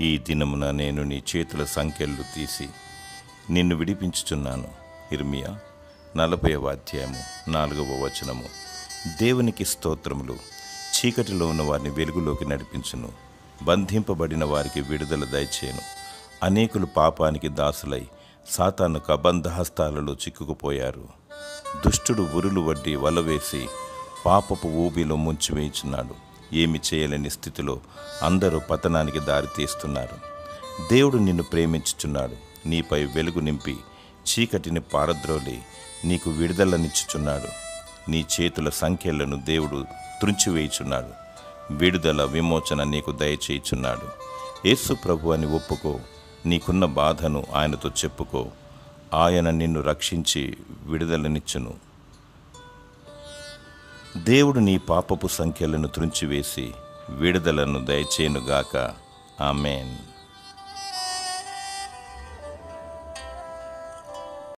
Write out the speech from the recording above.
ఈ దినమున నేను నీ చేతుల సంకెళ్ళు తీసి నిన్ను విడిపించుచున్నాను. ఇర్మియా 40వ అధ్యాయము 4వ వచనము. దేవునికి స్తోత్రములు. చీకటిలో ఉన్న వారిని వెలుగులోకి నడిపించును, బంధింపబడిన వారికి విడుదల దయచేయును. అనేకులు పాపానికి దాసులై సాతాను కబంధహస్తాలలో చిక్కుకుపోయారు. దుష్టుడు ఉరులు వడ్డి వలవేసి పాపపు ఊబిలో ముంచివేయుచున్నాడు. ఏమి చేయలేని స్థితిలో అందరూ పతనానికి దారితీస్తున్నారు. దేవుడు నిన్ను ప్రేమించుచున్నాడు. నీపై వెలుగు నింపి చీకటిని పారద్రోలి నీకు విడుదలనిచ్చుచున్నాడు. నీ చేతుల సంఖ్యలను దేవుడు త్రుంచివేయుచున్నాడు. విడుదల విమోచన నీకు దయచేయుచున్నాడు. యేసు ప్రభు అని ఒప్పుకో. నీకున్న బాధను ఆయనతో చెప్పుకో. ఆయన నిన్ను రక్షించి విడుదలనిచ్చును. దేవుడు నీ పాపపు సంఖ్యలను త్రుంచివేసి విడుదలను దయచేయునుగాక. ఆమేన్.